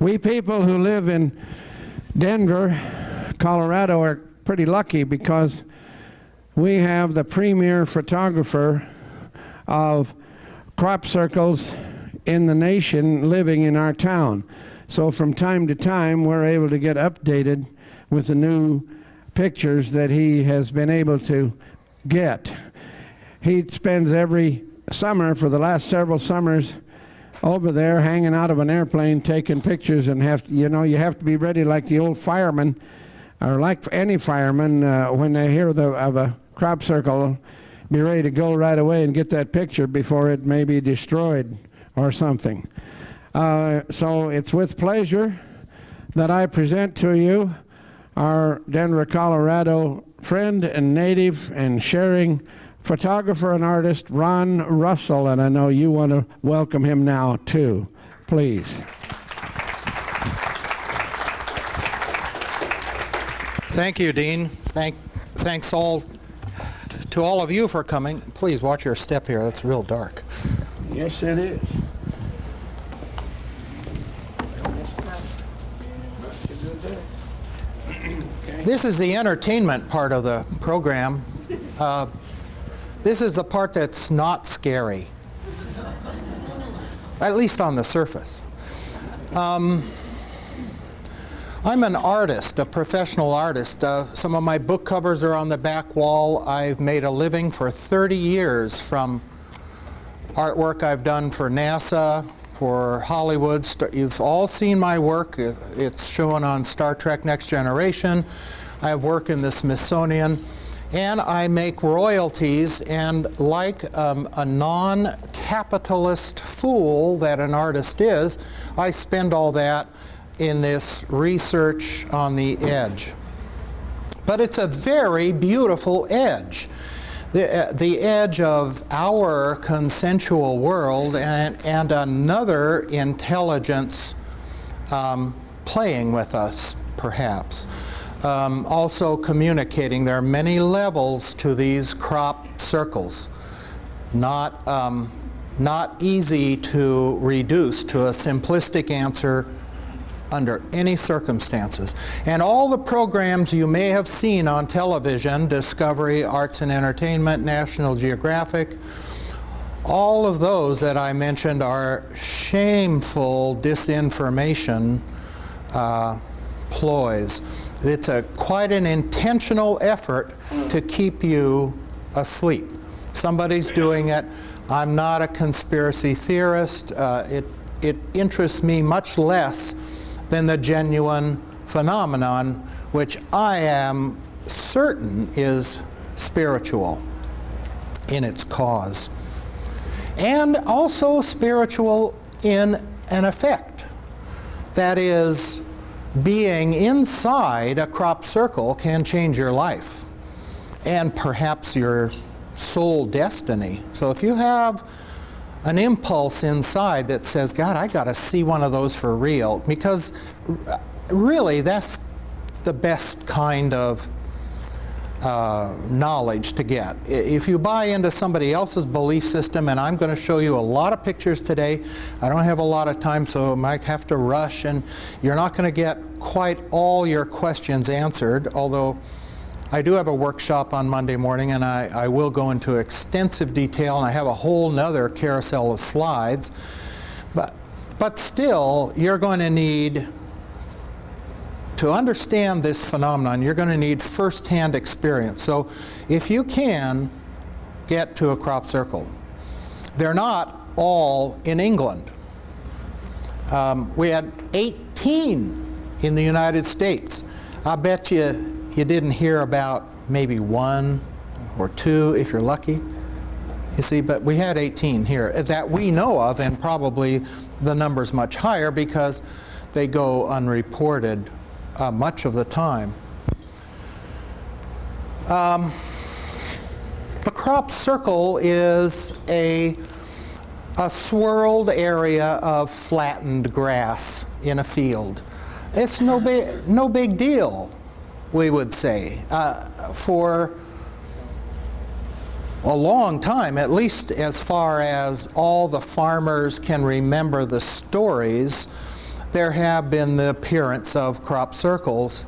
We people who live in Denver, Colorado are pretty lucky because we have the premier photographer of crop circles in the nation living in our town. So from time to time, we're able to get updated with the new pictures that he has been able to get. He spends every summer for the last several summers over there hanging out of an airplane taking pictures, and you have to be ready like the old fireman, or like any fireman, when they hear of a crop circle, be ready to go right away and get that picture before it may be destroyed or something. So it's with pleasure that I present to you our Denver, Colorado friend and native and sharing photographer and artist, Ron Russell, and I know you want to welcome him now too. Please. Thank you, Dean. Thanks to all of you for coming. Please watch your step here. That's real dark. Yes, it is. This is the entertainment part of the program. This is the part that's not scary, at least on the surface. I'm an artist, a professional artist. Some of my book covers are on the back wall. I've made a living for 30 years from artwork I've done for NASA, for Hollywood. You've all seen my work. It's shown on Star Trek Next Generation. I have work in the Smithsonian. And I make royalties, and like a non-capitalist fool that an artist is, I spend all that in this research on the edge. But it's a very beautiful edge. The edge of our consensual world and another intelligence playing with us, perhaps. Also communicating. There are many levels to these crop circles. Not easy to reduce to a simplistic answer under any circumstances. And all the programs you may have seen on television, Discovery, Arts and Entertainment, National Geographic, all of those that I mentioned are shameful disinformation ploys. It's quite an intentional effort to keep you asleep. Somebody's doing it. I'm not a conspiracy theorist. It interests me much less than the genuine phenomenon, which I am certain is spiritual in its cause. And also spiritual in an effect. That is, being inside a crop circle can change your life and perhaps your soul destiny. So if you have an impulse inside that says, God, I got to see one of those for real, because really that's the best kind of knowledge to get. If you buy into somebody else's belief system, and I'm going to show you a lot of pictures today, I don't have a lot of time, so I might have to rush, and you're not going to get quite all your questions answered, although I do have a workshop on Monday morning, and I will go into extensive detail, and I have a whole nother carousel of slides. But still, you're going to need, to understand this phenomenon, you're going to need first-hand experience. So if you can get to a crop circle, they're not all in England. We had 18 in the United States. I bet you didn't hear about maybe 1 or 2 if you're lucky. You see, but we had 18 here that we know of, and probably the number's much higher because they go unreported much of the time. The crop circle is a swirled area of flattened grass in a field. It's no big deal, we would say. For a long time, at least as far as all the farmers can remember the stories, there have been the appearance of crop circles.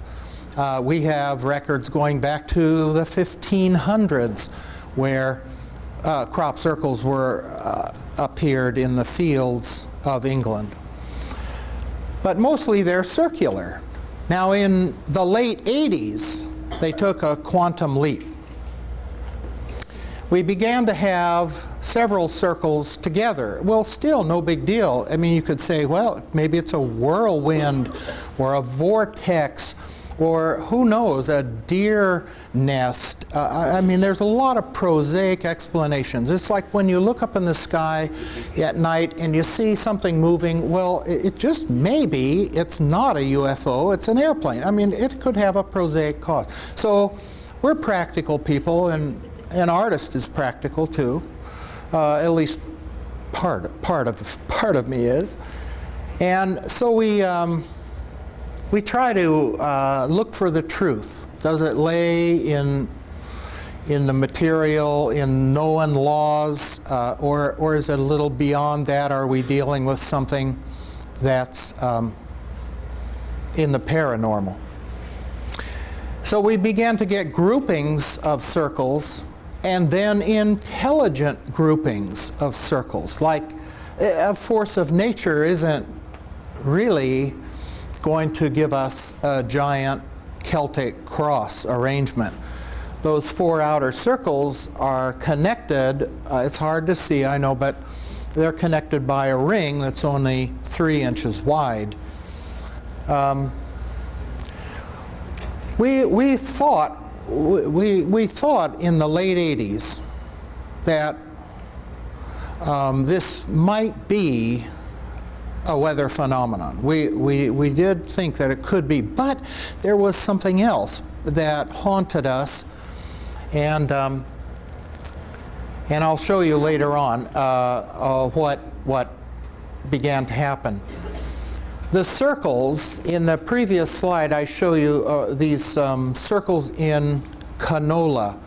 We have records going back to the 1500s where crop circles were appeared in the fields of England. But mostly they're circular. Now in the late 80s, they took a quantum leap. We began to have several circles together. Well, still no big deal. I mean, you could say, well, maybe it's a whirlwind or a vortex or who knows, a deer nest. I mean, there's a lot of prosaic explanations. It's like when you look up in the sky at night and you see something moving, well, it just maybe it's not a UFO, it's an airplane. I mean, it could have a prosaic cause. So we're practical people, and an artist is practical too. At least part of me is. And so we try to look for the truth. Does it lay in the material, in known laws, or is it a little beyond that? Are we dealing with something that's in the paranormal? So we began to get groupings of circles, and then intelligent groupings of circles. Like a force of nature isn't really going to give us a giant Celtic cross arrangement. Those four outer circles are connected. It's hard to see, I know, but they're connected by a ring that's only 3 inches wide. We thought in the late 80s that this might be a weather phenomenon. We did think that it could be, but there was something else that haunted us, and I'll show you later on what began to happen. The circles in the previous slide, I show you these circles in canola,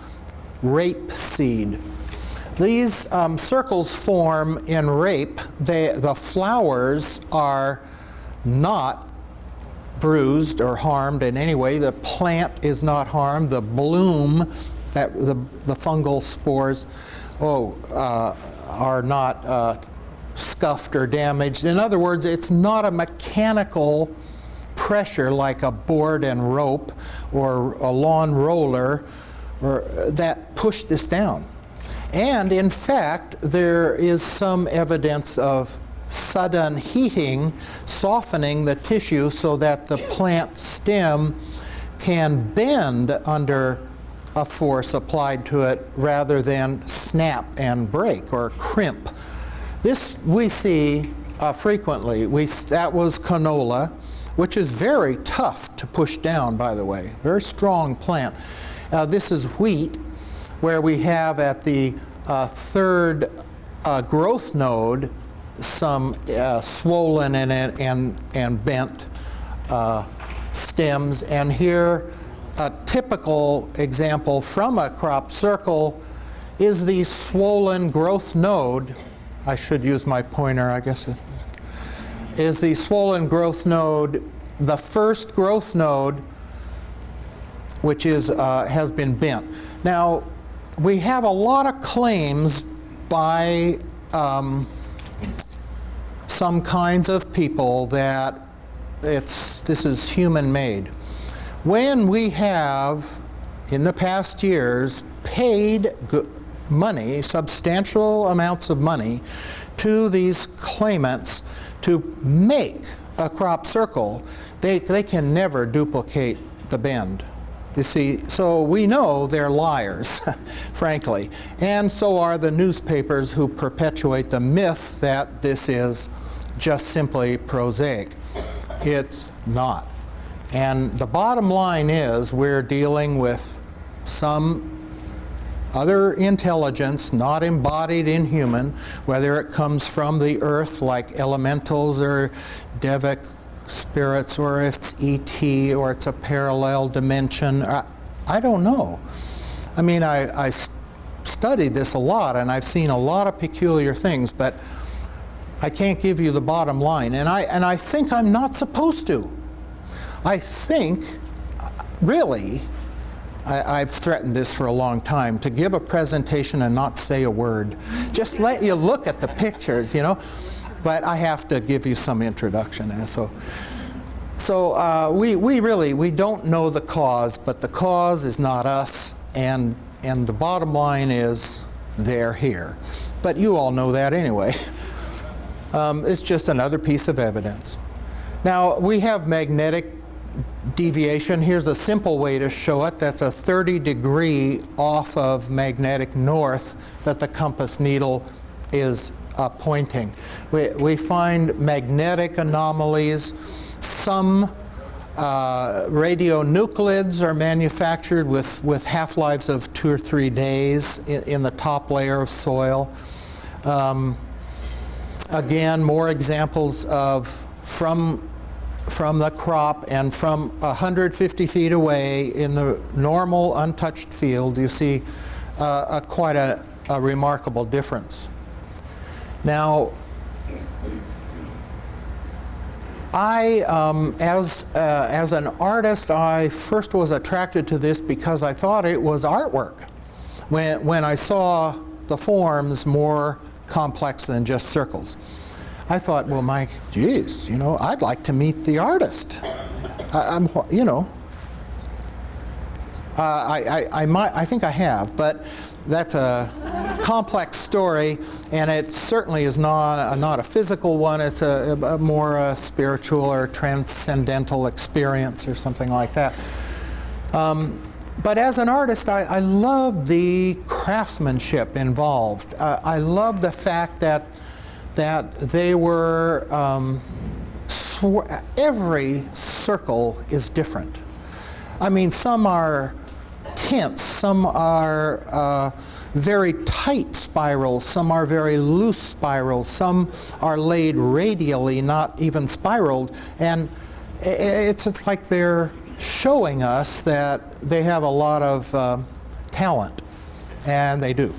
rapeseed. These circles form in rape. The flowers are not bruised or harmed in any way. The plant is not harmed. The bloom, the fungal spores, are not scuffed or damaged. In other words, it's not a mechanical pressure like a board and rope or a lawn roller that pushed this down. And in fact, there is some evidence of sudden heating, softening the tissue so that the plant stem can bend under a force applied to it rather than snap and break or crimp. This we see frequently. That was canola, which is very tough to push down, by the way. Very strong plant. This is wheat, where we have at the third growth node some swollen and bent stems. And here, a typical example from a crop circle is the swollen growth node. I should use my pointer, I guess. Is the swollen growth node the first growth node, which has been bent. Now, we have a lot of claims by some kinds of people that this is human-made. When we have, in the past years, paid money, substantial amounts of money, to these claimants to make a crop circle, they can never duplicate the bend. You see, so we know they're liars, frankly. And so are the newspapers who perpetuate the myth that this is just simply prosaic. It's not. And the bottom line is we're dealing with some other intelligence not embodied in human, whether it comes from the earth like elementals or Devic spirits, or if it's ET, or it's a parallel dimension. I don't know. I mean, I studied this a lot, and I've seen a lot of peculiar things, but I can't give you the bottom line, and I think I'm not supposed to. I think, really, I've threatened this for a long time, to give a presentation and not say a word. Just let you look at the pictures, you know. But I have to give you some introduction. So we don't know the cause, but the cause is not us, and the bottom line is they're here. But you all know that anyway. It's just another piece of evidence. Now, we have magnetic deviation. Here's a simple way to show it. That's a 30-degree off of magnetic north that the compass needle is pointing. We find magnetic anomalies. Some radionuclides are manufactured with half-lives of 2 or 3 days in the top layer of soil. Again, more examples of from the crop and from 150 feet away in the normal untouched field, you see quite a remarkable difference. Now, as an artist, I first was attracted to this because I thought it was artwork. When I saw the forms more complex than just circles, I thought, well, Mike, geez, you know, I'd like to meet the artist. I think I have, but that's a complex story, and it certainly is not a physical one. It's a more spiritual or transcendental experience or something like that. But as an artist, I love the craftsmanship involved. I love the fact that they were, every circle is different. I mean, some are tense, some are very tight spirals, some are very loose spirals, some are laid radially, not even spiraled, and it's like they're showing us that they have a lot of talent, and they do.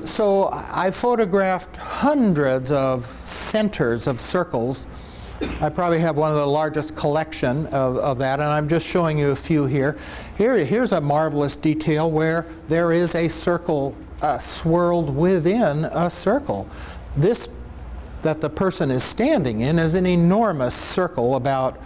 So I photographed hundreds of centers of circles. I probably have one of the largest collection of that, and I'm just showing you a few here. Here's a marvelous detail where there is a circle swirled within a circle. This that the person is standing in is an enormous circle, about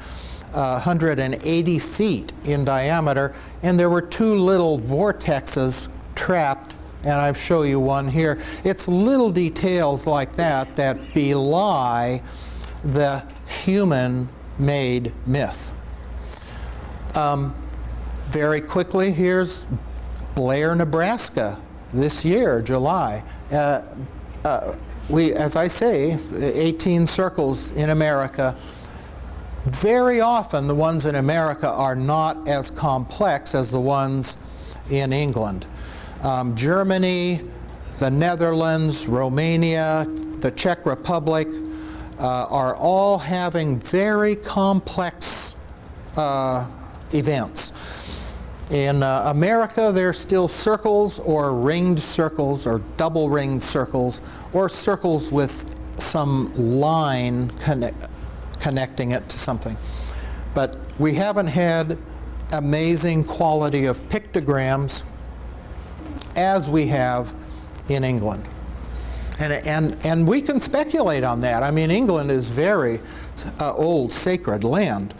180 feet in diameter, and there were 2 little vortexes trapped, and I'll show you one here. It's little details like that that belie the human-made myth. Very quickly, here's Blair, Nebraska, this year, July. As I say, 18 circles in America. Very often, the ones in America are not as complex as the ones in England. Germany, the Netherlands, Romania, the Czech Republic are all having very complex events. In America, they're still circles or ringed circles or double ringed circles or circles with some line connecting it to something. But we haven't had amazing quality of pictograms as we have in England. And we can speculate on that. I mean, England is very old, sacred land.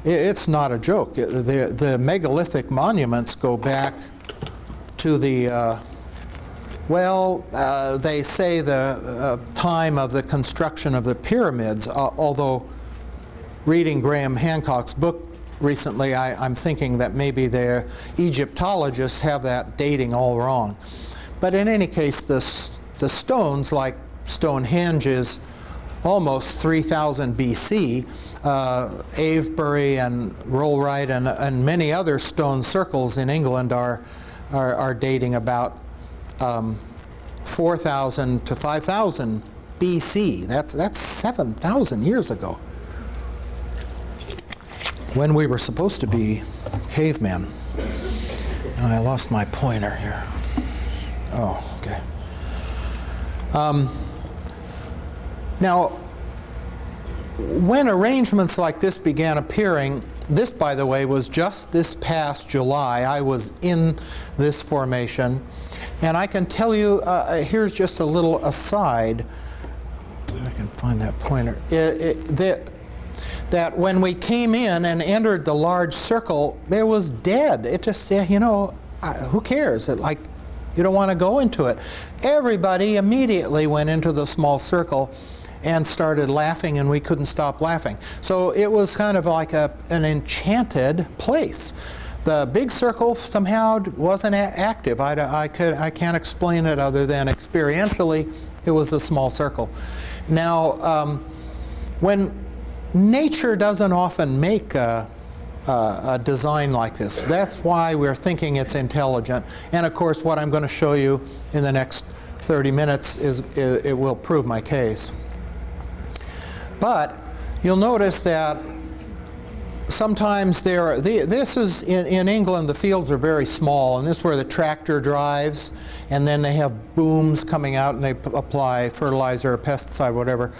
It's not a joke. The megalithic monuments go back to the, they say the time of the construction of the pyramids, although reading Graham Hancock's book recently, I'm thinking that maybe the Egyptologists have that dating all wrong. But in any case, the stones, like Stonehenge, is almost 3000 BC. Avebury and Rollright and many other stone circles in England are dating about 4000 to 5000 BC. That's 7,000 years ago, when we were supposed to be cavemen. Now I lost my pointer here. Now, when arrangements like this began appearing, this, by the way, was just this past July. I was in this formation, and I can tell you, here's just a little aside. If I can find that pointer. That when we came in and entered the large circle, it was dead. It just, you know, who cares? Like, you don't want to go into it. Everybody immediately went into the small circle and started laughing, and we couldn't stop laughing. So it was kind of like an enchanted place. The big circle somehow wasn't active. I can't explain it other than experientially, it was a small circle. Now, when nature doesn't often make a design like this, that's why we're thinking it's intelligent. And of course, what I'm going to show you in the next 30 minutes it will prove my case. But you'll notice that sometimes this is in England, the fields are very small, and this is where the tractor drives, and then they have booms coming out and they apply fertilizer or pesticide, whatever.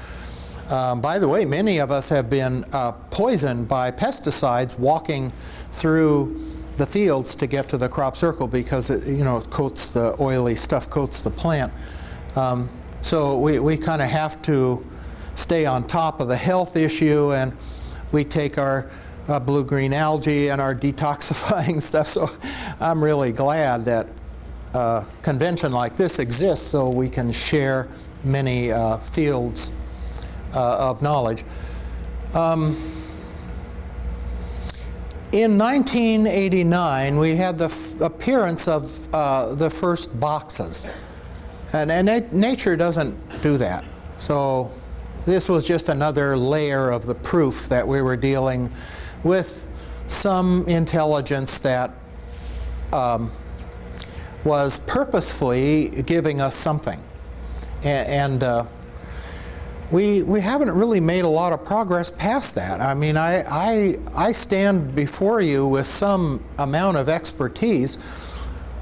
By the way, many of us have been poisoned by pesticides walking through the fields to get to the crop circle because it, you know, it coats the oily stuff, coats the plant. So we kind of have to stay on top of the health issue, and we take our blue-green algae and our detoxifying stuff. So I'm really glad that a convention like this exists so we can share many fields of knowledge. In 1989, we had the appearance of the first boxes. And nature doesn't do that. So this was just another layer of the proof that we were dealing with some intelligence that was purposefully giving us something. And we haven't really made a lot of progress past that. I mean, I stand before you with some amount of expertise,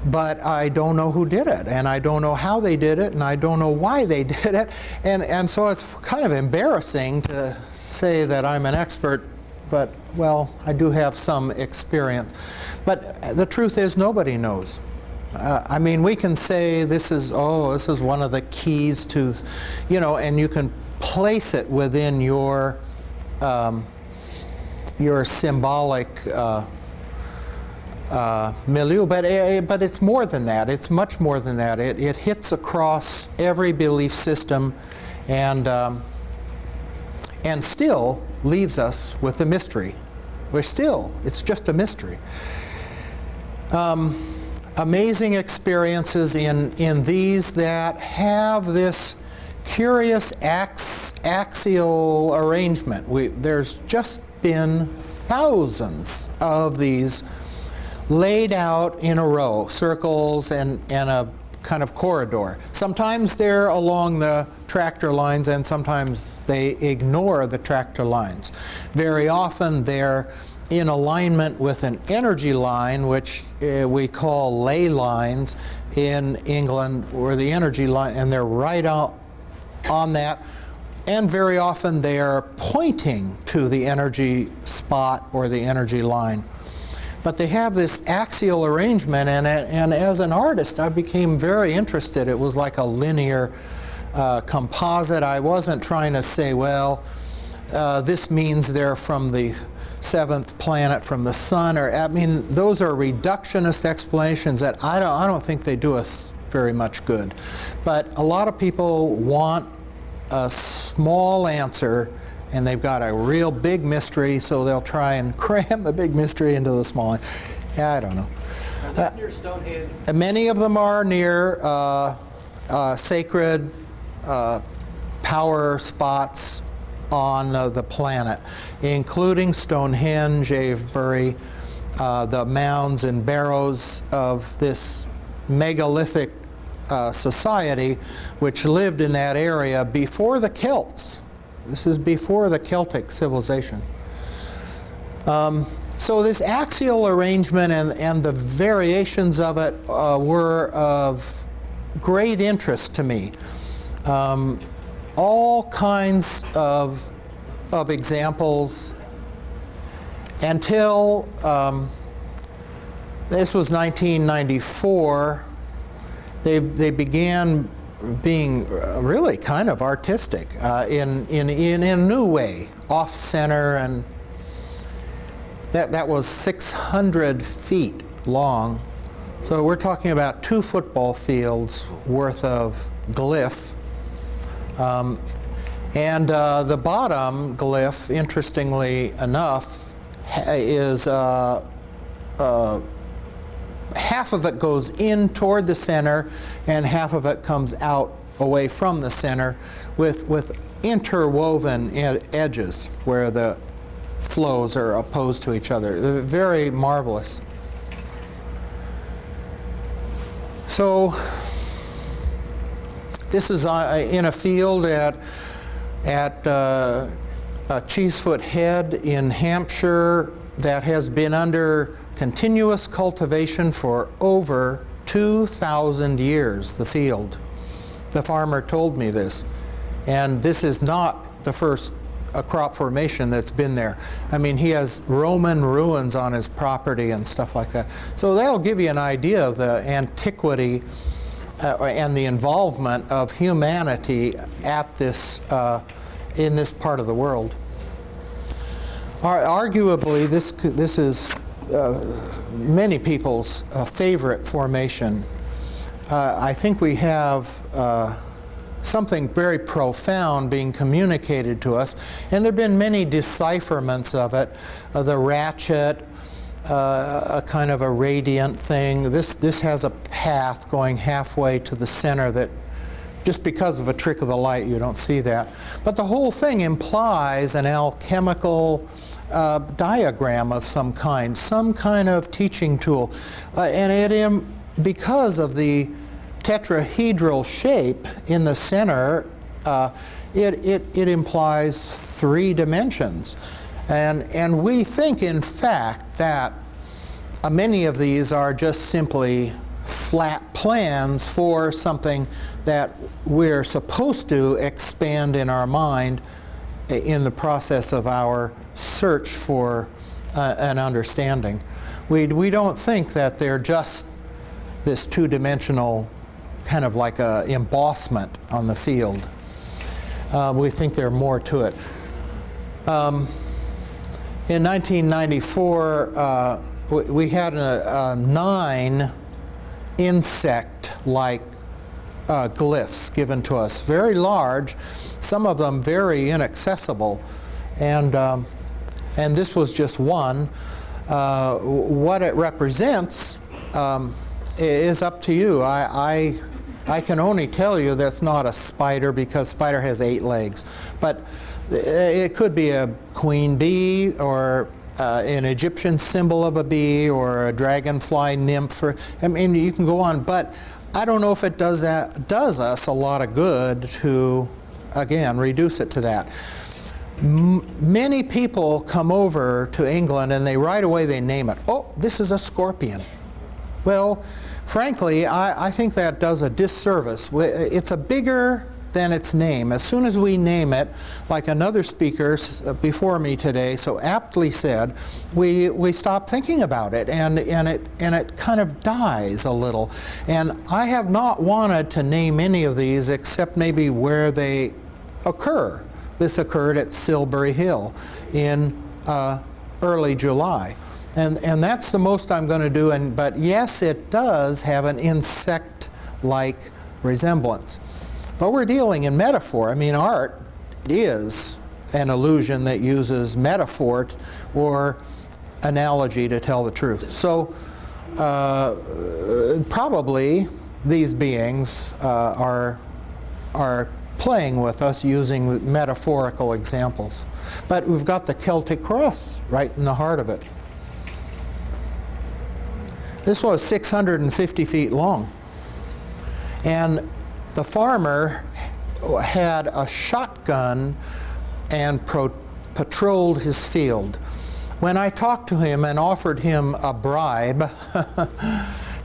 but I don't know who did it, and I don't know how they did it, and I don't know why they did it, and so it's kind of embarrassing to say that I'm an expert, but, well, I do have some experience. But the truth is, nobody knows. I mean, we can say this is one of the keys to, you know, and you can place it within your symbolic milieu, but it's more than that. It's much more than that. It hits across every belief system, and still leaves us with a mystery. It's just a mystery. Amazing experiences in these that have this curious axial arrangement. There's just been thousands of these laid out in a row, circles and a kind of corridor. Sometimes they're along the tractor lines, and sometimes they ignore the tractor lines. Very often they're in alignment with an energy line, which we call ley lines in England, where the energy line, and they're right out on that. And very often they are pointing to the energy spot or the energy line. But they have this axial arrangement, and as an artist, I became very interested. It was like a linear composite. I wasn't trying to say, well, this means they're from the seventh planet from the sun, or, I mean, those are reductionist explanations that I don't think they do us very much good. But a lot of people want a small answer, and they've got a real big mystery, so they'll try and cram the big mystery into the small one. Yeah, I don't know. Near Stonehenge. Many of them are near sacred power spots on the planet, including Stonehenge, Avebury, the mounds and barrows of this megalithic society which lived in that area before the Celts. This is before the Celtic civilization. So this axial arrangement and the variations of it were of great interest to me. all kinds of examples until this was 1994. They began being really kind of artistic in a new way, off-center, and that was 600 feet long. So we're talking about 2 football fields worth of glyph. And the bottom glyph, interestingly enough, is half of it goes in toward the center and half of it comes out away from the center with interwoven edges where the flows are opposed to each other. They're very marvelous. So this is in a field at Cheesefoot Head in Hampshire that has been under continuous cultivation for over 2,000 years, the field. The farmer told me this. And this is not the first crop formation that's been there. I mean, he has Roman ruins on his property and stuff like that. So that'll give you an idea of the antiquity and the involvement of humanity at this, in this part of the world. Arguably, this is many people's favorite formation. I think we have something very profound being communicated to us, and there have been many decipherments of it. The ratchet, a kind of a radiant thing. This has a path going halfway to the center that, just because of a trick of the light, you don't see that. But the whole thing implies an alchemical diagram of some kind of teaching tool. And because of the tetrahedral shape in the center, it implies 3 dimensions. And we think, in fact, that many of these are just simply flat plans for something that we're supposed to expand in our mind in the process of our search for an understanding. We don't think that they're just this 2-dimensional kind of like a embossment on the field. We think there's more to it. In 1994, we had 9 insect-like glyphs given to us, very large, some of them very inaccessible, and this was just one. What it represents is up to you. I can only tell you that's not a spider, because spider has 8 legs, but it could be a queen bee, or an Egyptian symbol of a bee, or a dragonfly nymph. I mean, you can go on, but I don't know if it does us a lot of good to, again, reduce it to that. Many people come over to England and right away they name it. Oh, this is a scorpion. Well, frankly, I think that does a disservice. It's a bigger than its name. As soon as we name it, like another speaker before me today so aptly said, we stop thinking about it, and it kind of dies a little. And I have not wanted to name any of these except maybe where they occur. This occurred at Silbury Hill in early July. And that's the most I'm going to do. But yes, it does have an insect-like resemblance. But we're dealing in metaphor. I mean, art is an illusion that uses metaphor or analogy to tell the truth. So probably these beings are playing with us using metaphorical examples. But we've got the Celtic cross right in the heart of it. This was 650 feet long. And the farmer had a shotgun and patrolled his field. When I talked to him and offered him a bribe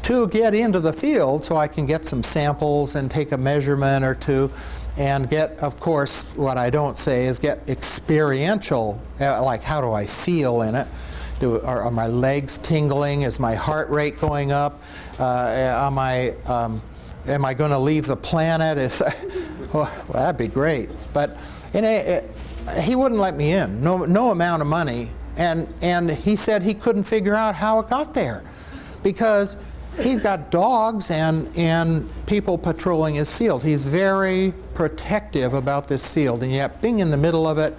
to get into the field so I can get some samples and take a measurement or two, and get, of course, what I don't say is get experiential, like how do I feel in it? Are my legs tingling? Is my heart rate going up? Am I going to leave the planet? Well, that'd be great. But he wouldn't let me in. No amount of money. And he said he couldn't figure out how it got there, because he's got dogs and people patrolling his field. He's very protective about this field, and yet being in the middle of it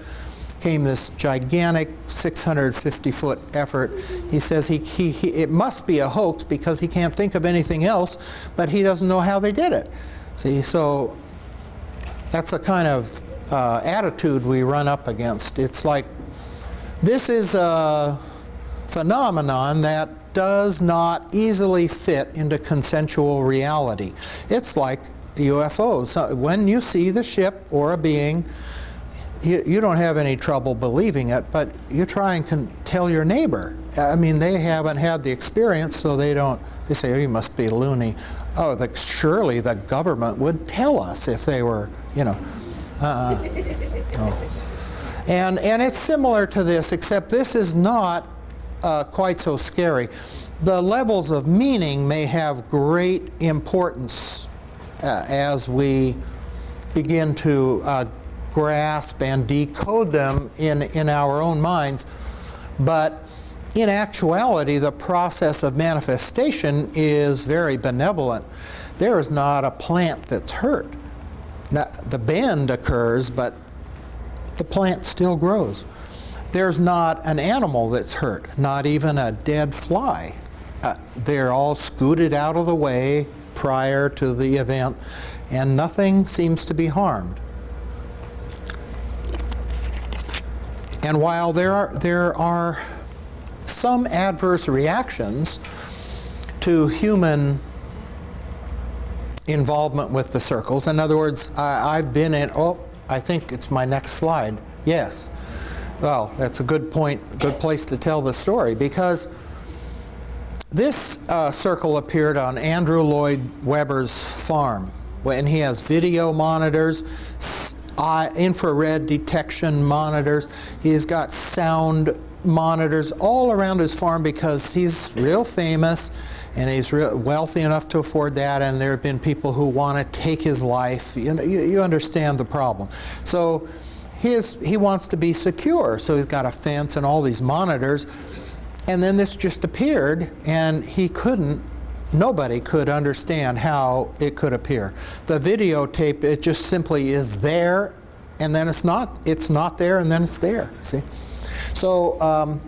came this gigantic 650-foot effort. He says it must be a hoax because he can't think of anything else, but he doesn't know how they did it. See, so that's the kind of attitude we run up against. It's like, this is a phenomenon that does not easily fit into consensual reality. It's like UFOs. When you see the ship or a being, you don't have any trouble believing it, but you try and tell your neighbor. I mean, they haven't had the experience, so they say, oh, you must be loony. Oh, surely the government would tell us if they were, Oh. And it's similar to this, except this is not quite so scary. The levels of meaning may have great importance as we begin to grasp and decode them in our own minds. But in actuality, the process of manifestation is very benevolent. There is not a plant that's hurt. Now, the bend occurs, but the plant still grows. There's not an animal that's hurt, not even a dead fly. They're all scooted out of the way prior to the event, and nothing seems to be harmed. And while there are some adverse reactions to human involvement with the circles, in other words, I've been in, I think it's my next slide. Yes. Well, that's a good point, good place to tell the story, because this circle appeared on Andrew Lloyd Webber's farm, and he has video monitors, infrared detection monitors. He's got sound monitors all around his farm because he's real famous and he's wealthy enough to afford that, and there have been people who want to take his life. You understand the problem. So he wants to be secure, so he's got a fence and all these monitors. And then this just appeared, and nobody could understand how it could appear. The videotape, it just simply is there, and then it's not there, and then it's there, see? So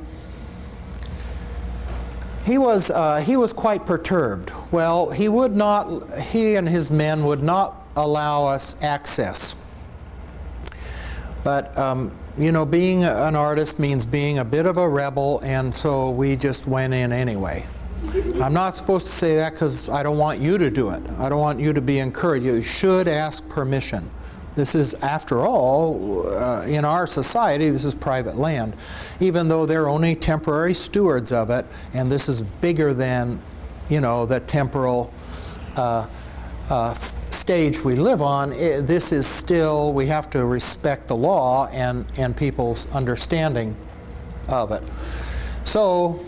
he was quite perturbed. Well, he and his men would not allow us access. But being an artist means being a bit of a rebel, and so we just went in anyway. I'm not supposed to say that because I don't want you to do it. I don't want you to be encouraged. You should ask permission. This is, after all, in our society, this is private land, even though they're only temporary stewards of it, and this is bigger than, the temporal stage we live on. This is still, we have to respect the law and people's understanding of it. So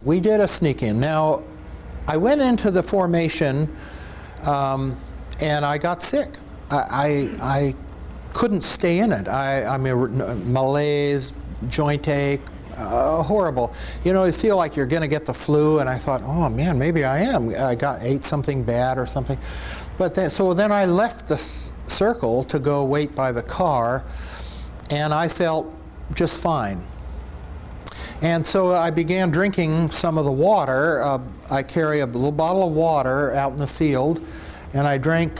we did a sneak in. Now, I went into the formation and I got sick. I couldn't stay in it. I mean, malaise, joint ache, horrible. You feel like you're going to get the flu, and I thought, oh man, maybe I am. I ate something bad or something. But then I left the circle to go wait by the car, and I felt just fine. And so I began drinking some of the water. I carry a little bottle of water out in the field, and I drank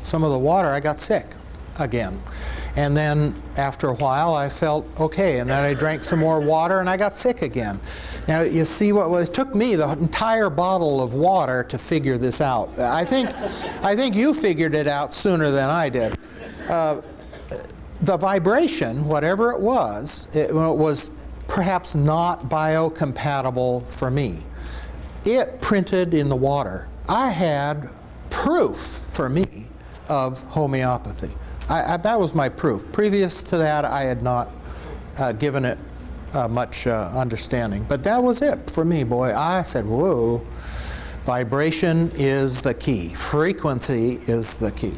some of the water. I got sick again. And then after a while I felt okay, and then I drank some more water and I got sick again. Now you see it took me the entire bottle of water to figure this out. I think you figured it out sooner than I did. The vibration, whatever it was perhaps not biocompatible for me. It printed in the water. I had proof for me of homeopathy. That was my proof. Previous to that, I had not given it much understanding. But that was it for me, boy. I said, whoa, vibration is the key. Frequency is the key.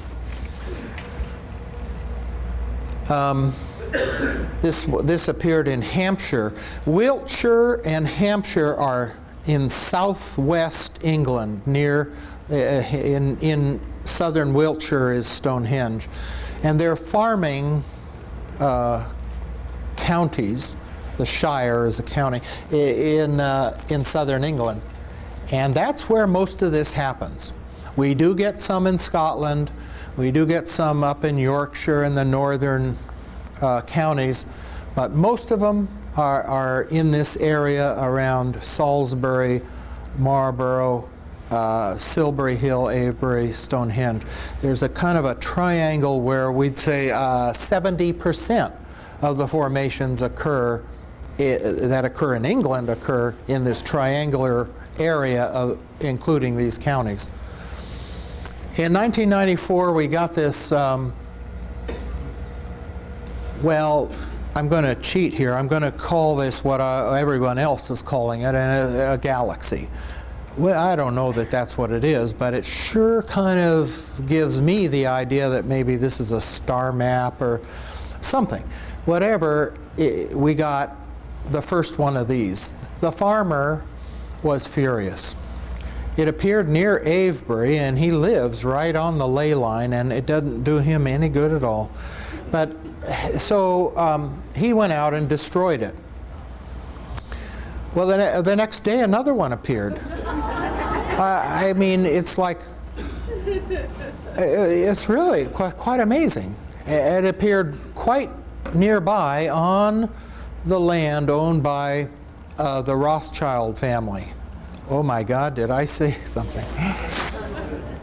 This appeared in Hampshire. Wiltshire and Hampshire are in southwest England, near in southern Wiltshire is Stonehenge, and they're farming counties. The shire is a county in southern England, and that's where most of this happens. We do get some in Scotland. We do get some up in Yorkshire and the northern counties, but most of them are in this area around Salisbury, Marlborough, Silbury Hill, Avebury, Stonehenge. There's a kind of a triangle where we'd say 70% of the formations that occur in England occur in this triangular area, including these counties. In 1994, we got this, well, I'm going to cheat here. I'm going to call this what everyone else is calling it, a galaxy. Well, I don't know that that's what it is, but it sure kind of gives me the idea that maybe this is a star map or something. Whatever, we got the first one of these. The farmer was furious. It appeared near Avebury, and he lives right on the ley line, and it doesn't do him any good at all. But so he went out and destroyed it. Well, the next day another one appeared. I mean, it's like, it's really quite amazing. It appeared quite nearby on the land owned by the Rothschild family. Oh my God, did I say something?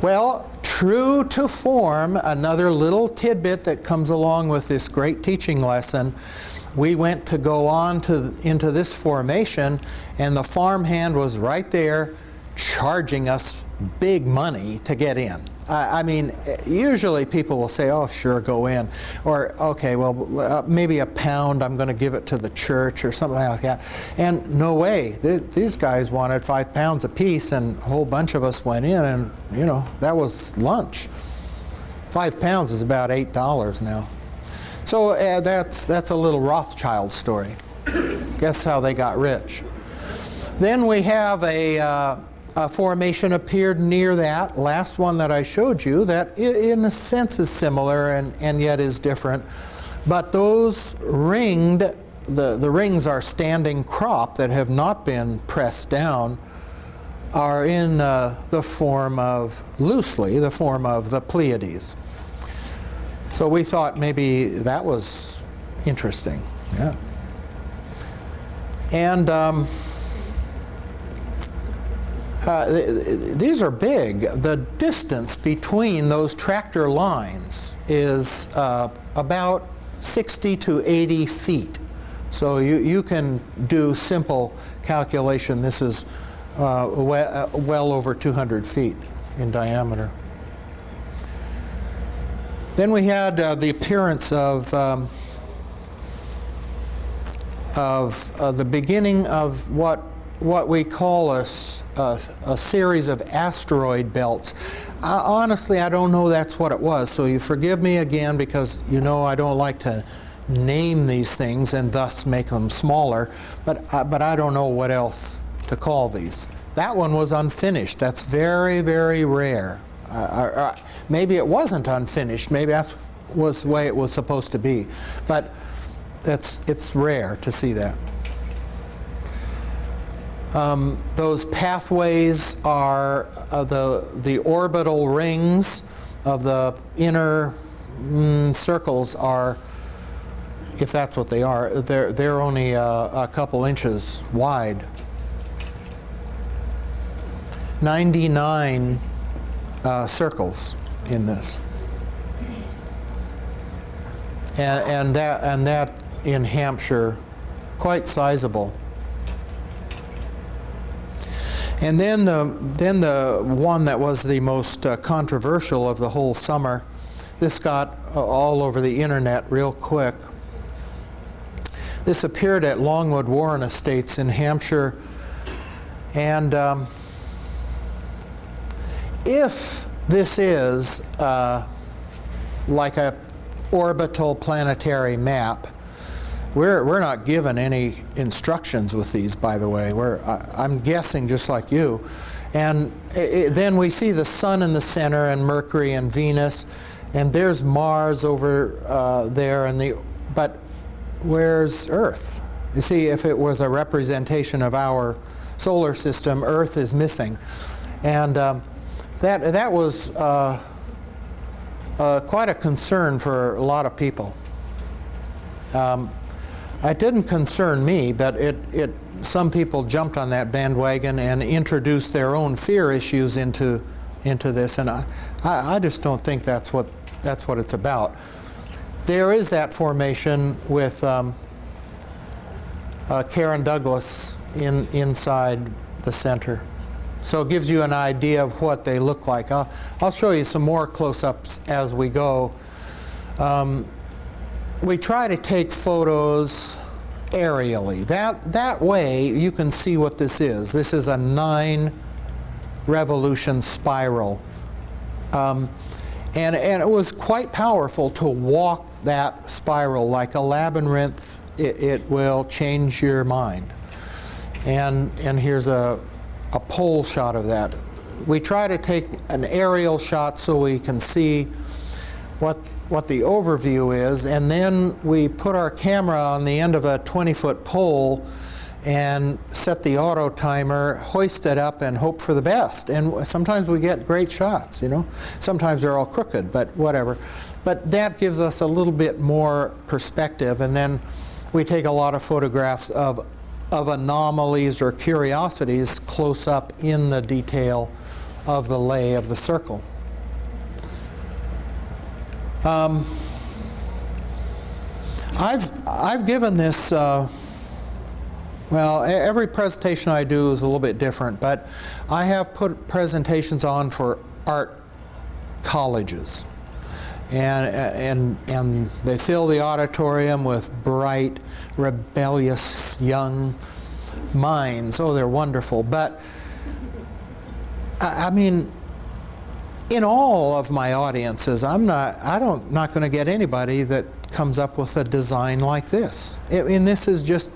Well, true to form, another little tidbit that comes along with this great teaching lesson, we went to go on into this formation, and the farmhand was right there charging us big money to get in. I mean, usually people will say, oh, sure, go in. Or, okay, well, maybe a pound, I'm going to give it to the church or something like that. And no way. These guys wanted 5 pounds apiece, and a whole bunch of us went in, and, you know, that was lunch. 5 pounds is about $8 now. So that's a little Rothschild story. Guess how they got rich. Then we have a formation appeared near that last one that I showed you that in a sense is similar and yet is different. But those ringed, the rings are standing crop that have not been pressed down, are in the form of, loosely, the form of the Pleiades. So we thought maybe that was interesting. Yeah. And these are big. The distance between those tractor lines is about 60 to 80 feet. So you can do simple calculation. This is well over 200 feet in diameter. Then we had the appearance of the beginning of what we call a series of asteroid belts. Honestly, I don't know that's what it was, so you forgive me again, because you know I don't like to name these things and thus make them smaller, but I don't know what else to call these. That one was unfinished. That's very, very rare. Maybe it wasn't unfinished. Maybe that was the way it was supposed to be. But it's rare to see that. Those pathways are the orbital rings of the inner circles are, if that's what they are, they're only a couple inches wide. 99 circles in this, and that in Hampshire, quite sizable. And then the one that was the most controversial of the whole summer this got all over the internet real quick. This appeared at Longwood Warren Estates in Hampshire. And if this is like a orbital planetary map, we're not given any instructions with these, by the way. I'm guessing just like you. And then we see the sun in the center and Mercury and Venus, and there's Mars over there, but where's Earth? You see, if it was a representation of our solar system, Earth is missing. And that was quite a concern for a lot of people. It didn't concern me, but some people jumped on that bandwagon and introduced their own fear issues into this, and I just don't think that's what it's about. There is that formation with Karen Douglas inside the center. So it gives you an idea of what they look like. I'll show you some more close-ups as we go. We try to take photos aerially. That way you can see what this is. This is a 9-revolution spiral. And it was quite powerful to walk that spiral like a labyrinth. It will change your mind. And here's a pole shot of that. We try to take an aerial shot so we can see what the overview is, and then we put our camera on the end of a 20-foot pole and set the auto timer, hoist it up, and hope for the best. And sometimes we get great shots, you know. Sometimes they're all crooked, but whatever. But that gives us a little bit more perspective, and then we take a lot of photographs of anomalies or curiosities close up in the detail of the lay of the circle. I've given this, well, every presentation I do is a little bit different, but I have put presentations on for art colleges. And they fill the auditorium with bright, rebellious young minds. Oh, they're wonderful. But I mean, in all of my audiences, I'm not going to get anybody that comes up with a design like this. I mean, this is just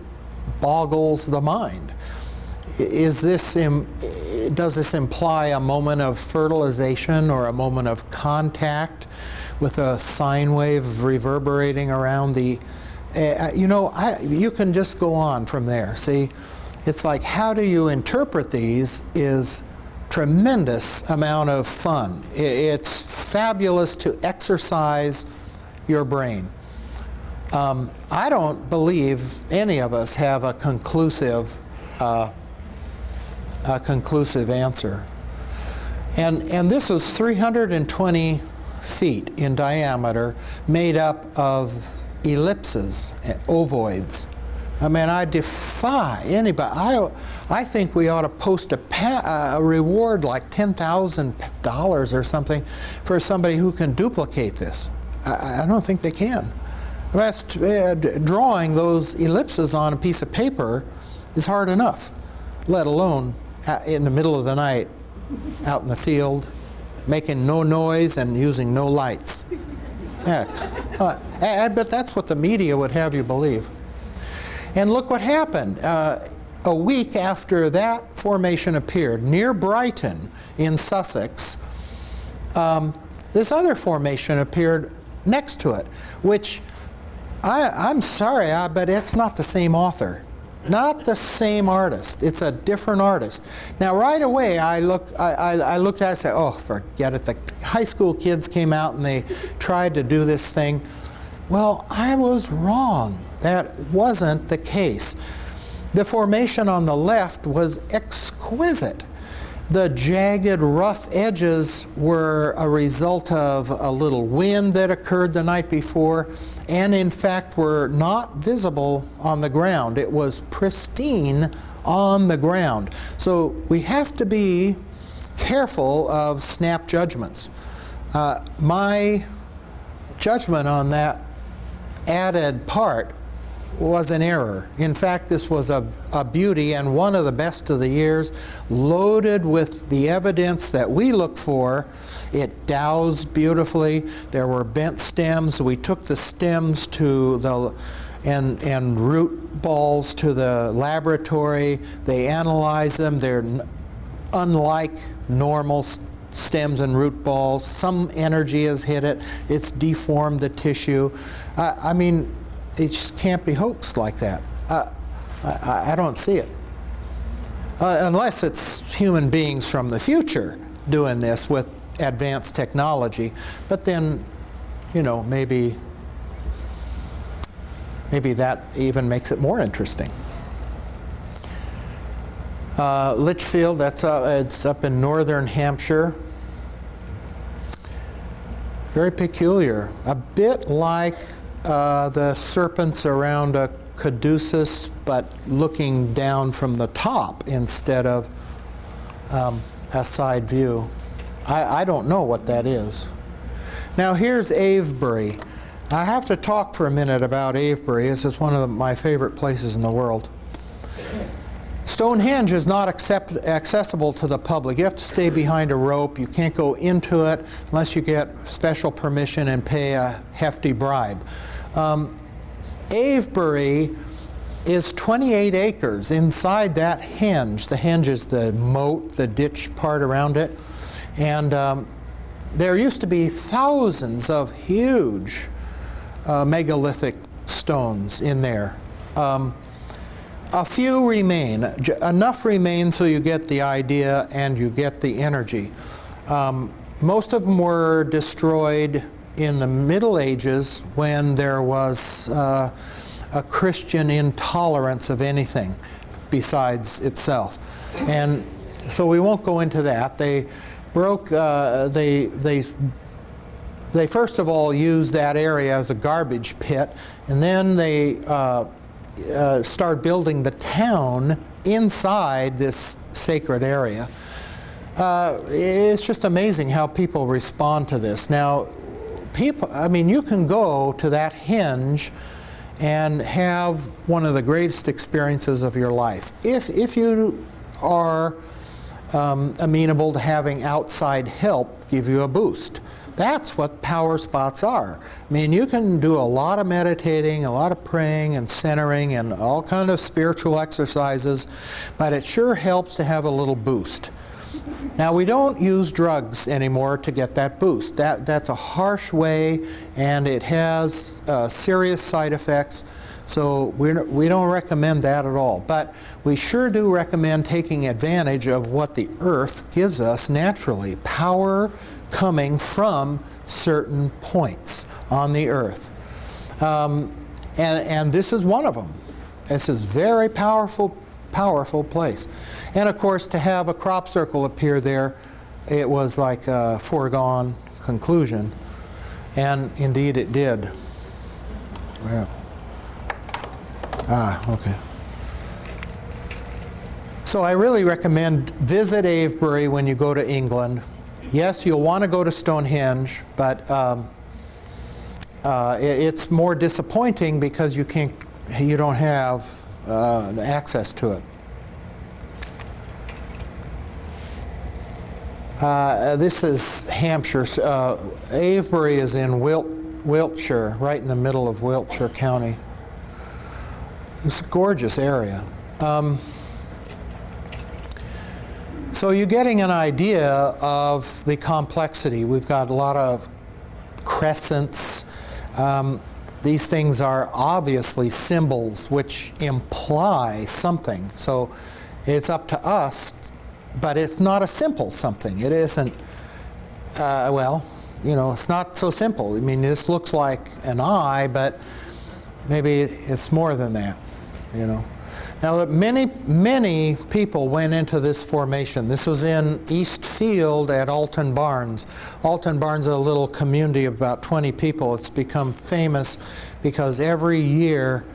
boggles the mind. Does this imply a moment of fertilization or a moment of contact with a sine wave reverberating around the, you can just go on from there. See, it's like, how do you interpret these is tremendous amount of fun. It's fabulous to exercise your brain. I don't believe any of us have a conclusive answer. And this was 320 feet in diameter, made up of ellipses, ovoids. I mean, I defy anybody. I think we ought to post a reward like $10,000 or something for somebody who can duplicate this. I don't think they can. That's drawing those ellipses on a piece of paper is hard enough, let alone in the middle of the night, out in the field, making no noise and using no lights. Yeah. But that's what the media would have you believe. And look what happened. A week after that formation appeared, near Brighton in Sussex, this other formation appeared next to it, which I'm sorry, but it's not the same author. Not the same artist. It's a different artist. Now, right away, I looked at it and said, oh, forget it. The high school kids came out and they tried to do this thing. Well, I was wrong. That wasn't the case. The formation on the left was exquisite. The jagged, rough edges were a result of a little wind that occurred the night before, and in fact were not visible on the ground. It was pristine on the ground. So we have to be careful of snap judgments. My judgment on that added part was an error. In fact, this was a beauty and one of the best of the years, loaded with the evidence that we look for. It dowsed beautifully. There were bent stems. We took the stems to the and root balls to the laboratory. They analyzed them. They're unlike normal stems and root balls. Some energy has hit it. It's deformed the tissue. I mean, it just can't be hoaxed like that. I don't see it. Unless it's human beings from the future doing this with advanced technology. But then, you know, maybe that even makes it more interesting. Litchfield, it's up in northern Hampshire. Very peculiar. A bit like the serpents around a caduceus, but looking down from the top instead of a side view. I don't know what that is. Now here's Avebury. I have to talk for a minute about Avebury. This is one of my favorite places in the world. Stonehenge is not accessible to the public. You have to stay behind a rope. You can't go into it unless you get special permission and pay a hefty bribe. Avebury is 28 acres inside that henge. The henge is the moat, the ditch part around it. And there used to be thousands of huge megalithic stones in there. A few remain. Enough remain so you get the idea and you get the energy. Most of them were destroyed in the Middle Ages when there was a Christian intolerance of anything besides itself. And so we won't go into that. They broke, they first of all used that area as a garbage pit, and then they start building the town inside this sacred area. It's just amazing how people respond to this. Now, I mean, you can go to that henge and have one of the greatest experiences of your life. If you are amenable to having outside help give you a boost. That's what power spots are. I mean, you can do a lot of meditating, a lot of praying and centering and all kind of spiritual exercises, but it sure helps to have a little boost. Now, we don't use drugs anymore to get that boost. That's a harsh way, and it has serious side effects, so we don't recommend that at all. But we sure do recommend taking advantage of what the earth gives us naturally, power coming from certain points on the earth. And this is one of them. This is very powerful place. And of course, to have a crop circle appear there, it was like a foregone conclusion. And indeed it did. Well, okay. So I really recommend visit Avebury when you go to England. Yes, you'll want to go to Stonehenge, but it's more disappointing because you don't have access to it. This is Hampshire. Avebury is in Wiltshire, right in the middle of Wiltshire County. It's a gorgeous area. So you're getting an idea of the complexity. We've got a lot of crescents. These things are obviously symbols which imply something. So it's up to us, but it's not a simple something. It isn't, well, you know, it's not so simple. I mean, this looks like an eye, but maybe it's more than that, you know. Now, many people went into this formation. This was in East Field at Alton Barnes. Alton Barnes is a little community of about 20 people. It's become famous because every year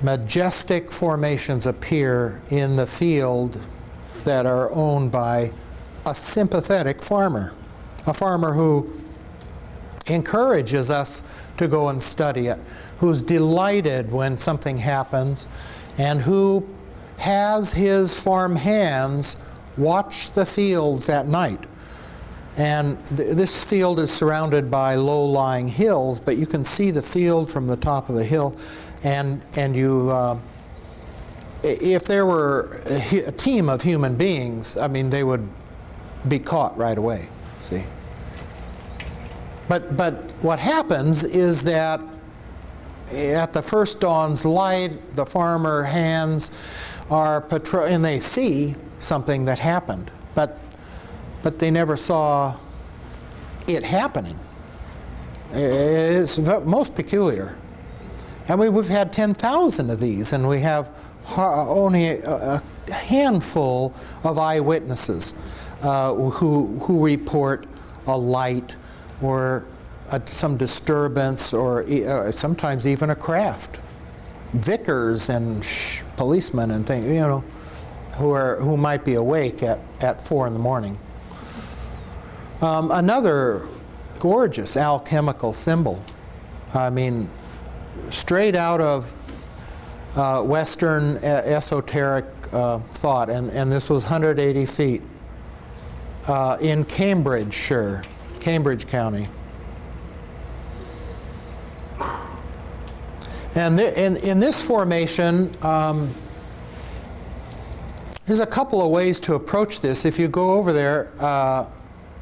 majestic formations appear in the field that are owned by a sympathetic farmer, a farmer who encourages us to go and study it, who's delighted when something happens, and who has his farm hands watch the fields at night. And this field is surrounded by low-lying hills, but you can see the field from the top of the hill, and you, if there were a team of human beings, I mean, they would be caught right away, see. But what happens is that at the first dawn's light, the farmer hands are and they see something that happened, but they never saw it happening. It's most peculiar. And we've had 10,000 of these, and we have only a handful of eyewitnesses who report a light or some disturbance, or sometimes even a craft. Vicars and policemen and things, you know, who might be awake at 4 in the morning. Another gorgeous alchemical symbol. I mean, straight out of Western esoteric thought, and this was 180 feet in Cambridgeshire, Cambridge County. And in this formation, there's a couple of ways to approach this. If you go over there,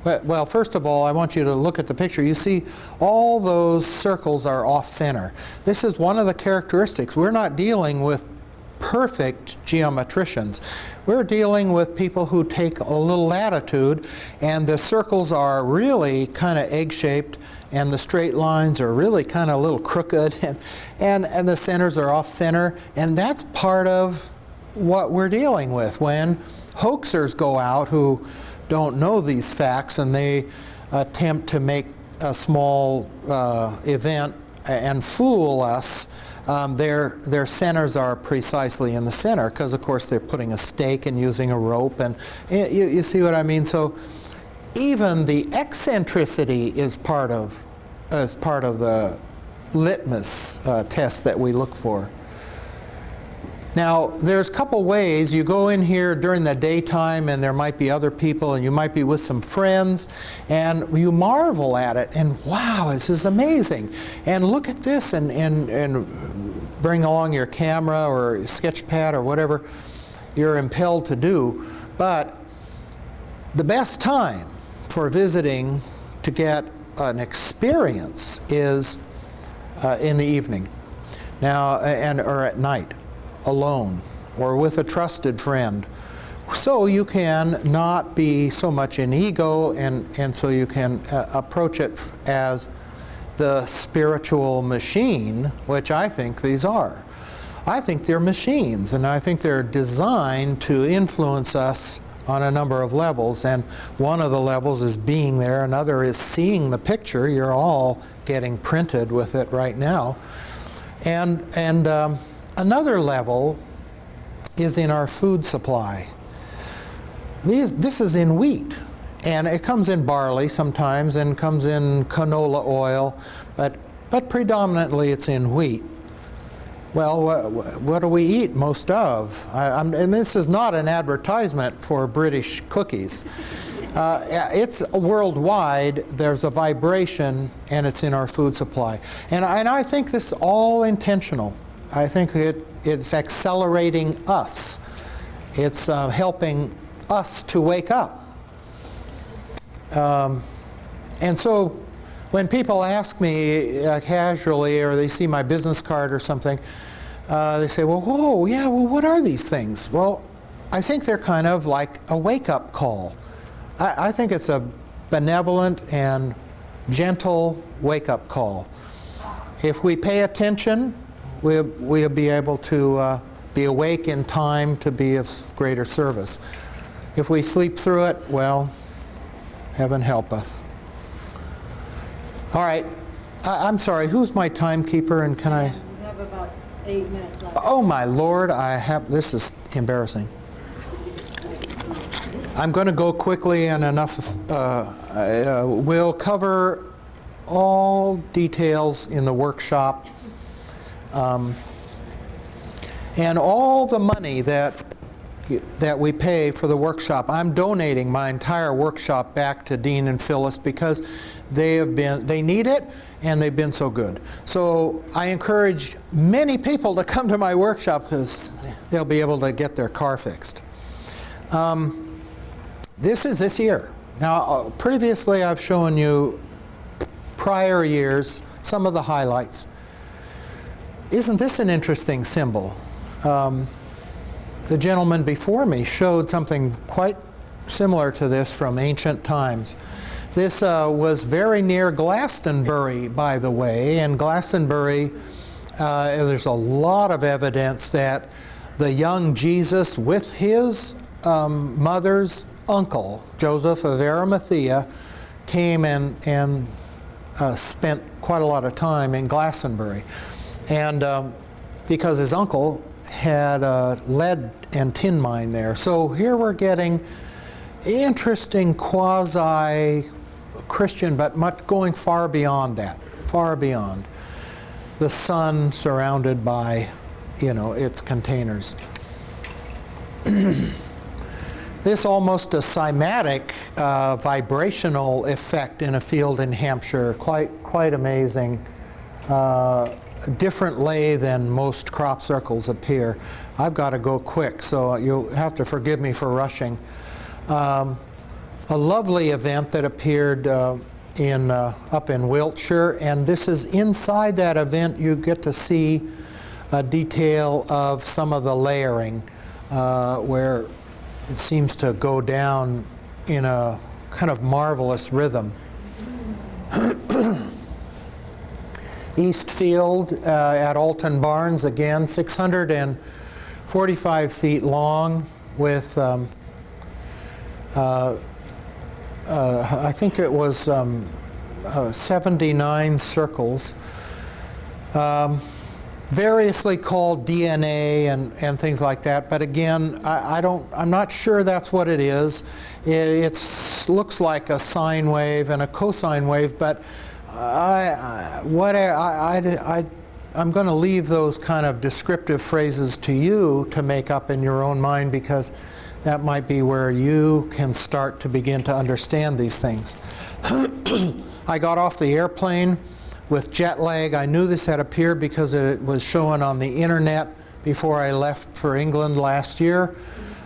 well, first of all, I want you to look at the picture. You see all those circles are off-center. This is one of the characteristics. We're not dealing with perfect geometricians. We're dealing with people who take a little latitude, and the circles are really kind of egg-shaped, and the straight lines are really kind of a little crooked, and the centers are off-center, and that's part of what we're dealing with when hoaxers go out who don't know these facts and they attempt to make a small event and fool us. Their centers are precisely in the center because, of course, they're putting a stake and using a rope, and you see what I mean. So even the eccentricity is part of the litmus test that we look for. Now, there's a couple ways. You go in here during the daytime, and there might be other people, and you might be with some friends, and you marvel at it, and wow, this is amazing. And look at this, and bring along your camera or sketch pad or whatever you're impelled to do. But the best time for visiting to get an experience is in the evening, now, or at night, alone or with a trusted friend, so you can not be so much in ego, and so you can approach it as the spiritual machine, which I think these are. I think they're machines, and I think they're designed to influence us on a number of levels, and one of the levels is being there, another is seeing the picture. You're all getting printed with it right now, and another level is in our food supply. This is in wheat, and it comes in barley sometimes, and comes in canola oil, but predominantly it's in wheat. Well, what do we eat most of? And this is not an advertisement for British cookies. It's worldwide. There's a vibration, and it's in our food supply. And I think this is all intentional. I think it's accelerating us. It's helping us to wake up. And so when people ask me casually, or they see my business card or something, they say, well, whoa, yeah, well, what are these things? Well, I think they're kind of like a wake-up call. I think it's a benevolent and gentle wake-up call. If we pay attention, we'll be able to be awake in time to be of greater service. If we sleep through it, well, heaven help us. All right, I'm sorry, who's my timekeeper, and can I? We have about 8 minutes left. Oh my Lord, this is embarrassing. I'm going to go quickly and enough. We'll cover all details in the workshop. And all the money that we pay for the workshop, I'm donating my entire workshop back to Dean and Phyllis because they need it and they've been so good. So I encourage many people to come to my workshop because they'll be able to get their car fixed. This is this year. Now, previously I've shown you prior years, some of the highlights. Isn't this an interesting symbol? The gentleman before me showed something quite similar to this from ancient times. This was very near Glastonbury, by the way, and Glastonbury, there's a lot of evidence that the young Jesus with his mother's uncle, Joseph of Arimathea, came and spent quite a lot of time in Glastonbury. And because his uncle had a lead and tin mine there. So here we're getting interesting quasi-Christian, but much going far beyond that, far beyond. The sun surrounded by, its containers. This almost a cymatic vibrational effect in a field in Hampshire, quite amazing. Different lay than most crop circles appear. I've got to go quick, so you'll have to forgive me for rushing. A lovely event that appeared up in Wiltshire, and this is inside that event. You get to see a detail of some of the layering, where it seems to go down in a kind of marvelous rhythm. Eastfield at Alton Barns, again, 645 feet long with, I think it was 79 circles, variously called DNA and things like that. But again, I'm not sure that's what it is. It looks like a sine wave and a cosine wave, but I'm going to leave those kind of descriptive phrases to you to make up in your own mind, because that might be where you can start to begin to understand these things. I got off the airplane with jet lag. I knew this had appeared because it was shown on the internet before I left for England last year.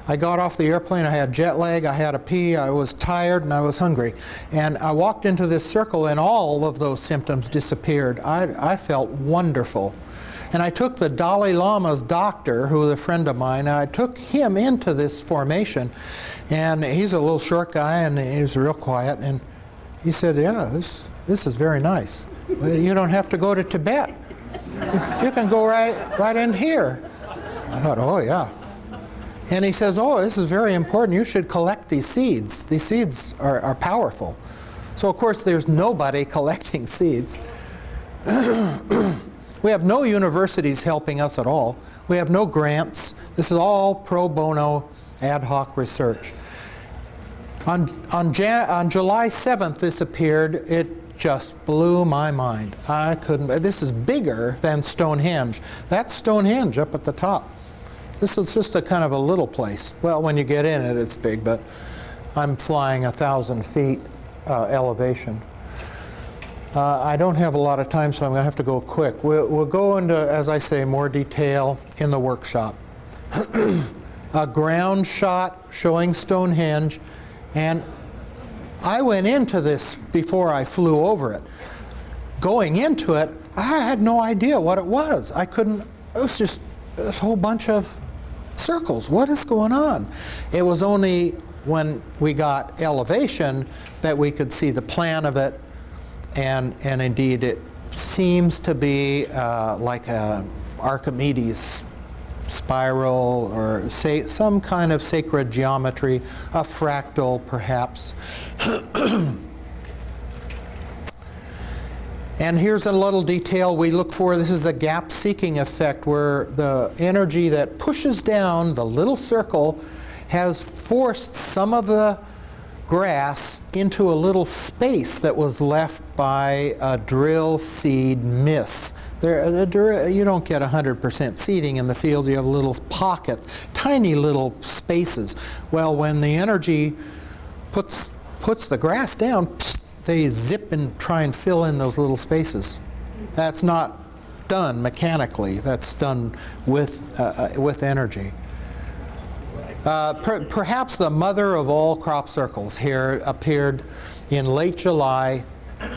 I got off the airplane, I had jet lag, I had a pee, I was tired, and I was hungry. And I walked into this circle and all of those symptoms disappeared. I felt wonderful. And I took the Dalai Lama's doctor, who was a friend of mine, and I took him into this formation. And he's a little short guy, and he's real quiet. And he said, yeah, this is very nice. You don't have to go to Tibet. You can go right in here. I thought, oh, yeah. And he says, oh, this is very important. You should collect these seeds. These seeds are powerful. So, of course, there's nobody collecting seeds. We have no universities helping us at all. We have no grants. This is all pro bono ad hoc research. On July 7th, this appeared. It just blew my mind. I couldn't. This is bigger than Stonehenge. That's Stonehenge up at the top. This is just a kind of a little place. Well, when you get in it, it's big, but I'm flying 1,000 feet elevation. I don't have a lot of time, so I'm going to have to go quick. We'll go into, as I say, more detail in the workshop. A ground shot showing Stonehenge, and I went into this before I flew over it. Going into it, I had no idea what it was. It was just a whole bunch of circles. What is going on? It was only when we got elevation that we could see the plan of it, and indeed it seems to be like a Archimedes spiral, or say some kind of sacred geometry, a fractal perhaps. And here's a little detail we look for. This is the gap-seeking effect, where the energy that pushes down the little circle has forced some of the grass into a little space that was left by a drill seed miss. You don't get 100% seeding in the field. You have little pockets, tiny little spaces. Well, when the energy puts the grass down, they zip and try and fill in those little spaces. That's not done mechanically. That's done with energy. Perhaps the mother of all crop circles here appeared in late July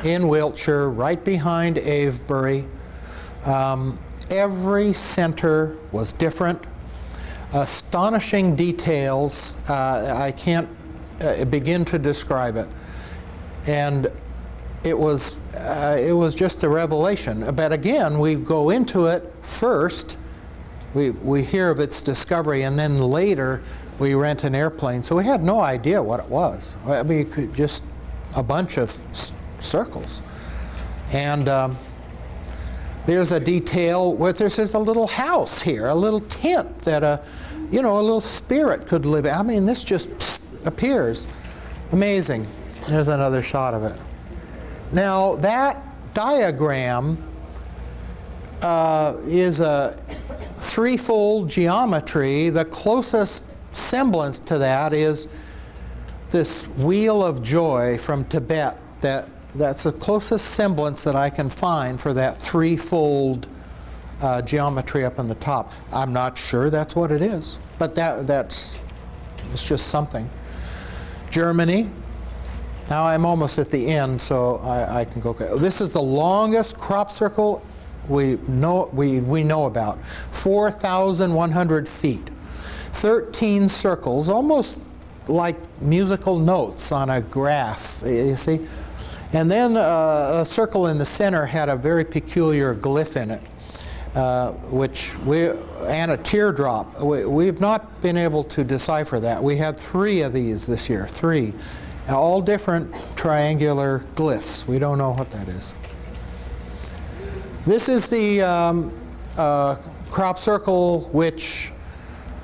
in Wiltshire, right behind Avebury. Every center was different. Astonishing details. I can't begin to describe it. And it was just a revelation. But again, we go into it first. We hear of its discovery, and then later we rent an airplane. So we had no idea what it was. I mean, just a bunch of circles. And there's a detail where there's a little house here, a little tent that a little spirit could live in. I mean, this just appears. Amazing. There's another shot of it. Now, that diagram is a threefold geometry. The closest semblance to that is this Wheel of Joy from Tibet. That's the closest semblance that I can find for that threefold geometry up on the top. I'm not sure that's what it is, but it's just something. Germany. Now I'm almost at the end, so I can go. This is the longest crop circle we know about. 4,100 feet. 13 circles, almost like musical notes on a graph, you see? And then a circle in the center had a very peculiar glyph in it, and a teardrop. We've not been able to decipher that. We had 3 of these this year, 3. All different triangular glyphs. We don't know what that is. This is the crop circle which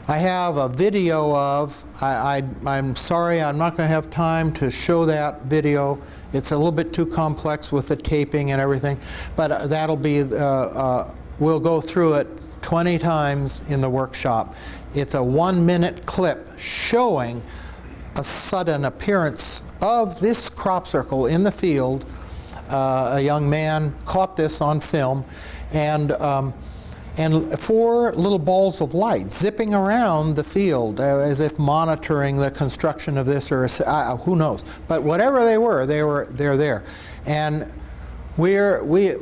I have a video of. I'm sorry, I'm not going to have time to show that video. It's a little bit too complex with the taping and everything, but that'll be, we'll go through it 20 times in the workshop. It's a 1-minute clip showing a sudden appearance of this crop circle in the field. A young man caught this on film, and 4 little balls of light zipping around the field as if monitoring the construction of this, or who knows. But whatever they're there. And who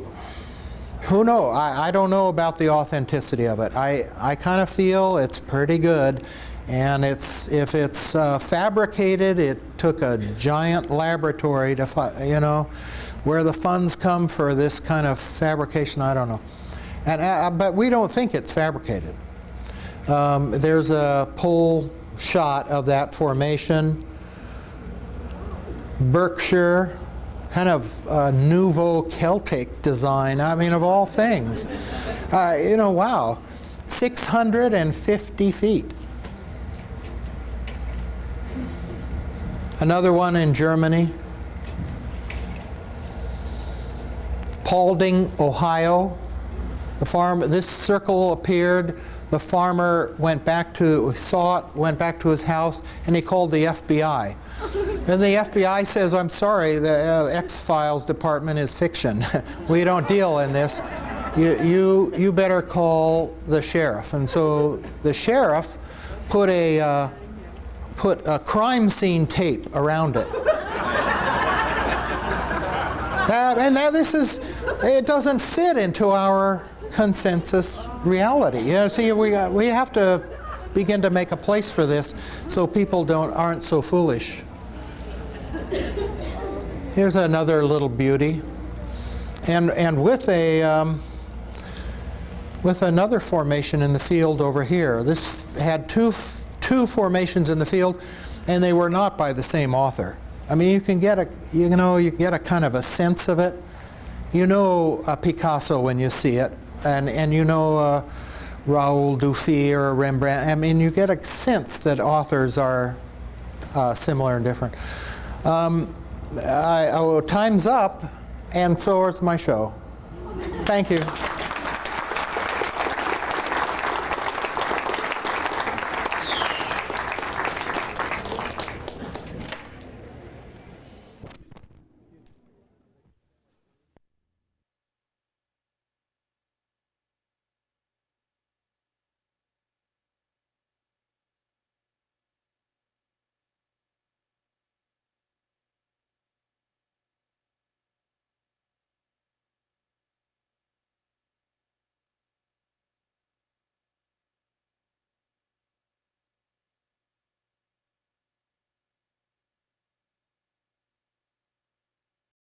knows? I don't know about the authenticity of it. I kind of feel it's pretty good. And if it's fabricated, it took a giant laboratory to, where the funds come for this kind of fabrication, I don't know. But we don't think it's fabricated. There's a pole shot of that formation. Berkshire, kind of Nouveau Celtic design. I mean, of all things. Wow. 650 feet. Another one in Germany. Paulding, Ohio. This circle appeared. The farmer saw it, went back to his house, and he called the FBI. And the FBI says, "I'm sorry, the X-Files department is fiction. We don't deal in this. You better call the sheriff." And so the sheriff put a crime scene tape around it. It doesn't fit into our consensus reality. See, we have to begin to make a place for this so people aren't so foolish. Here's another little beauty, and with another formation in the field over here. This had two formations in the field, and they were not by the same author. I mean, you can get a kind of a sense of it. You know a Picasso when you see it, and you know Raoul Dufy or Rembrandt. I mean, you get a sense that authors are similar and different. Time's up, and so is my show. Thank you.